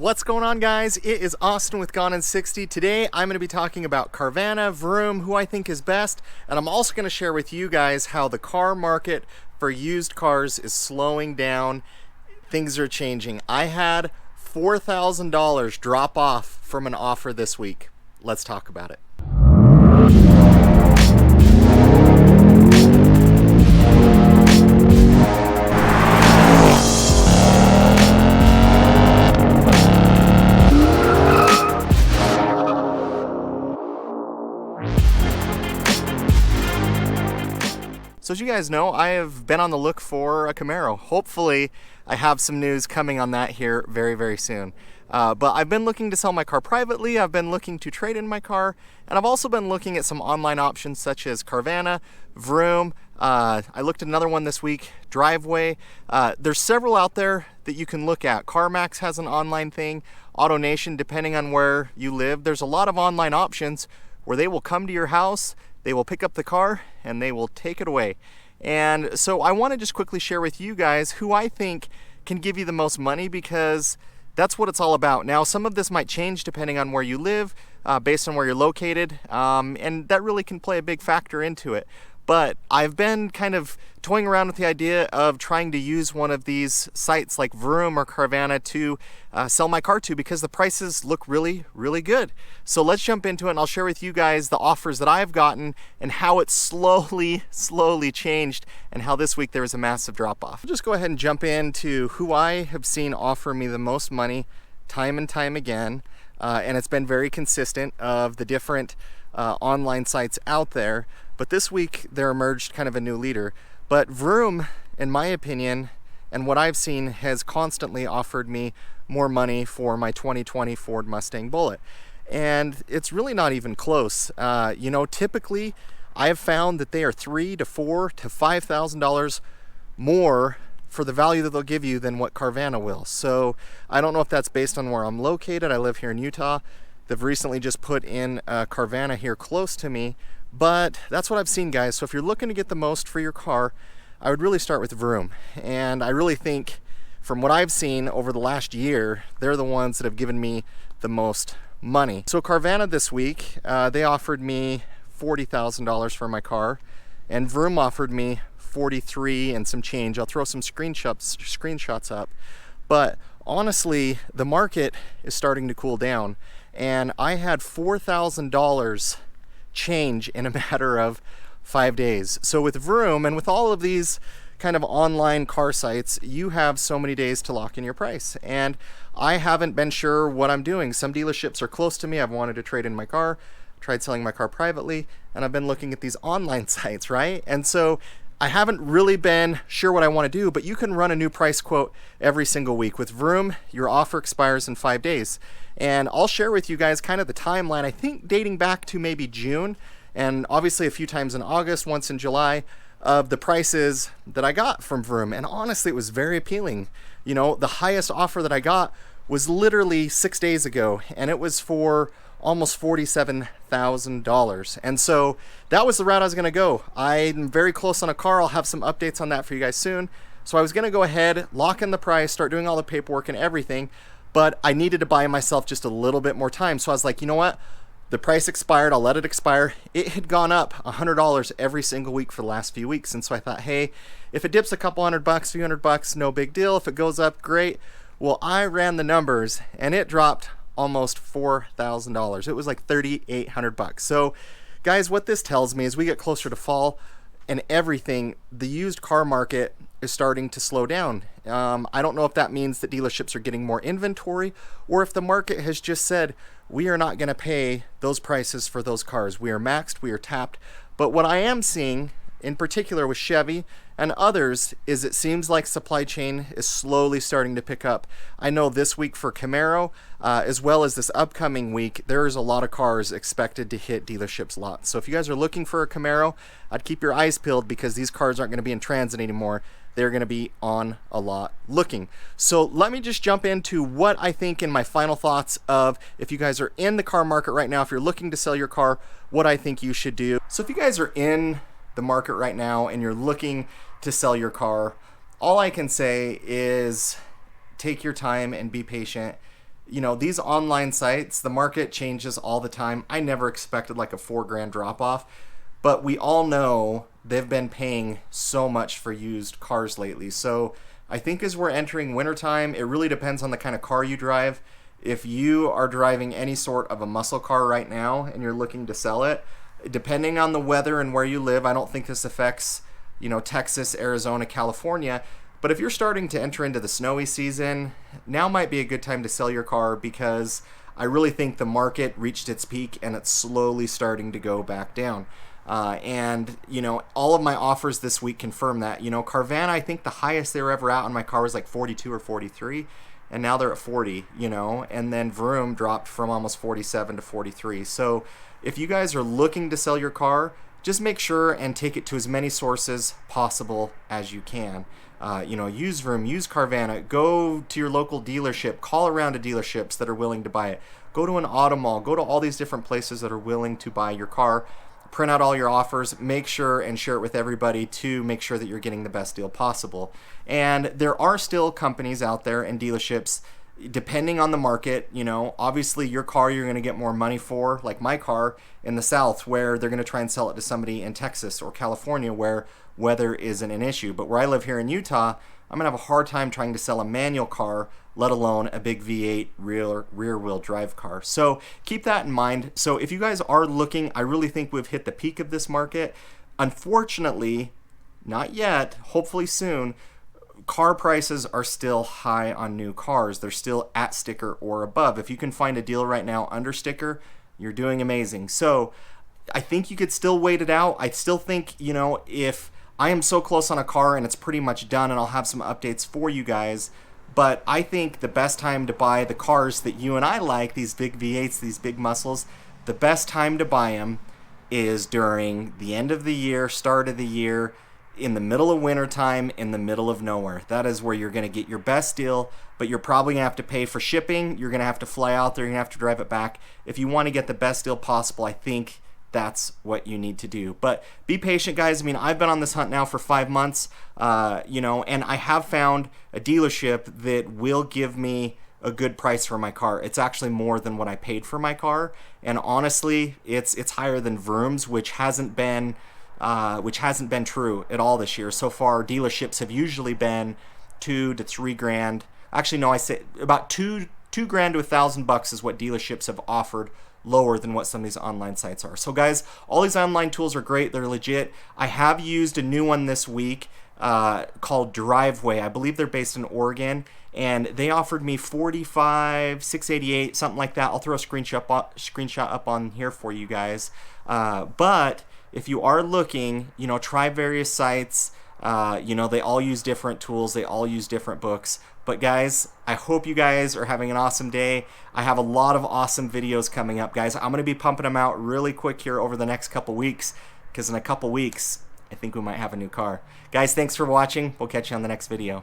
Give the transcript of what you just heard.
What's going on, guys? It is Austin with Gone in 60. Today I'm going to be talking about Carvana, Vroom, who I think is best, and I'm also going to share with you guys how the car market for used cars is slowing down. Things are changing. I had $4,000 drop off from an offer this week. Let's talk about it. So as you guys know, I have been on the look for a Camaro. Hopefully, I have some news coming on that here very, very soon. But I've been looking to sell my car privately, I've been looking to trade in my car, and I've also been looking at some online options such as Carvana, Vroom. I looked at another one this week, Driveway. There's several out there that you can look at. CarMax has an online thing, AutoNation, depending on where you live. There's a lot of online options where they will come to your house, they will pick up the car, and they will take it away. And so I want to just quickly share with you guys who I think can give you the most money, because that's what it's all about. Now, some of this might change depending on where you live, based on where you're located, and that really can play a big factor into it. But I've been kind of toying around with the idea of trying to use one of these sites like Vroom or Carvana to sell my car to, because the prices look really, really good. So let's jump into it, and I'll share with you guys the offers that I've gotten and how it slowly changed, and how this week there was a massive drop off. I'll just go ahead and jump into who I have seen offer me the most money time and time again. And it's been very consistent of the different online sites out there. But this week there emerged kind of a new leader. But Vroom, in my opinion, and what I've seen, has constantly offered me more money for my 2020 Ford Mustang Bullet. And it's really not even close. Typically I have found that they are $3,000 to $4,000 to $5,000 more for the value that they'll give you than what Carvana will. So I don't know if that's based on where I'm located. I live here in Utah. They've recently just put in Carvana here close to me, but that's what I've seen, guys. So if you're looking to get the most for your car, I would really start with Vroom. And I really think, from what I've seen over the last year, they're the ones that have given me the most money. So Carvana this week, they offered me $40,000 for my car, and Vroom offered me 43 and some change. I'll throw some screenshots up. But honestly, the market is starting to cool down, and I had $4,000 change in a matter of 5 days. So with Vroom and with all of these kind of online car sites, you have so many days to lock in your price. And I haven't been sure what I'm doing. Some dealerships are close to me. I've wanted to trade in my car, tried selling my car privately, and I've been looking at these online sites, right? And so I haven't really been sure what I want to do, but you can run a new price quote every single week. With Vroom, your offer expires in 5 days. And I'll share with you guys kind of the timeline, I think dating back to maybe June, and obviously a few times in August, once in July, of the prices that I got from Vroom. And honestly, it was very appealing. You know, the highest offer that I got was literally 6 days ago, and it was for almost $47,000. And so that was the route I was gonna go. I'm very close on a car. I'll have some updates on that for you guys soon. So I was gonna go ahead, lock in the price, start doing all the paperwork and everything, but I needed to buy myself just a little bit more time. So I was like, you know what? The price expired, I'll let it expire. It had gone up $100 every single week for the last few weeks. And so I thought, hey, if it dips a couple $100, few $100, no big deal. If it goes up, great. Well, I ran the numbers and it dropped almost $4,000. It was like $3,800. So guys, what this tells me is we get closer to fall and everything, the used car market is starting to slow down. I don't know if that means that dealerships are getting more inventory, or if the market has just said, we are not going to pay those prices for those cars. We are maxed, we are tapped. But what I am seeing, in particular with Chevy and others, is it seems like supply chain is slowly starting to pick up. I know this week for Camaro, as well as this upcoming week, there is a lot of cars expected to hit dealerships' lots. So if you guys are looking for a Camaro, I'd keep your eyes peeled, because these cars aren't going to be in transit anymore. They're going to be on a lot looking. So let me just jump into what I think in my final thoughts of, if you guys are in the car market right now, if you're looking to sell your car, what I think you should do. So if you guys are in the market right now and you're looking to sell your car, all I can say is take your time and be patient. you know, these online sites, the market changes all the time. I never expected like a $4,000 drop off, but we all know they've been paying so much for used cars lately. So I think as we're entering wintertime, it really depends on the kind of car you drive. If you are driving any sort of a muscle car right now and you're looking to sell it, depending on the weather and where you live, I don't think this affects, you know, Texas, Arizona, California. But if you're starting to enter into the snowy season, now might be a good time to sell your car, because I really think the market reached its peak and it's slowly starting to go back down. And, you know, all of my offers this week confirm that. You know, Carvana, I think the highest they were ever at on my car was like 42 or 43. And now they're at 40, you know, and then Vroom dropped from almost 47 to 43. So if you guys are looking to sell your car, just make sure and take it to as many sources possible as you can. You know, use Vroom, use Carvana, go to your local dealership, call around to dealerships that are willing to buy it. Go to an auto mall, go to all these different places that are willing to buy your car. Print out all your offers, make sure and share it with everybody to make sure that you're getting the best deal possible. And there are still companies out there and dealerships, depending on the market, you know, obviously your car you're going to get more money for, like my car in the South, where they're going to try and sell it to somebody in Texas or California where weather isn't an issue. But where I live here in Utah, I'm going to have a hard time trying to sell a manual car, let alone a big V8 rear-wheel drive car. So keep that in mind. So if you guys are looking, I really think we've hit the peak of this market. Unfortunately, not yet, hopefully soon, car prices are still high on new cars. They're still at sticker or above. If you can find a deal right now under sticker, you're doing amazing. So I think you could still wait it out. I still think, you know, if I am so close on a car and it's pretty much done, and I'll have some updates for you guys, but I think the best time to buy the cars that you and I like, these big V8s, these big muscles, the best time to buy them is during the end of the year, start of the year, in the middle of winter time, in the middle of nowhere. That is where you're going to get your best deal, but you're probably going to have to pay for shipping. You're going to have to fly out there. You're going to have to drive it back. If you want to get the best deal possible, I think that's what you need to do. But be patient, guys. I mean, I've been on this hunt now for 5 months, you know, and I have found a dealership that will give me a good price for my car. It's actually more than what I paid for my car, and honestly, it's higher than Vroom's, which hasn't been true at all this year so far. Dealerships have usually been $2,000 to $3,000. Actually, no, I say about $2,000 to $1,000 is what dealerships have offered, lower than what some of these online sites are. So guys, all these online tools are great. They're legit. I have used a new one this week called Driveway. I believe they're based in Oregon, and they offered me $45,688, something like that. I'll throw a screenshot up on here for you guys. But if you are looking, you know, try various sites. You know, they all use different tools. They all use different books. But guys, I hope you guys are having an awesome day. I have a lot of awesome videos coming up, guys. I'm going to be pumping them out really quick here over the next couple weeks, because in a couple weeks, I think we might have a new car. Guys, thanks for watching. We'll catch you on the next video.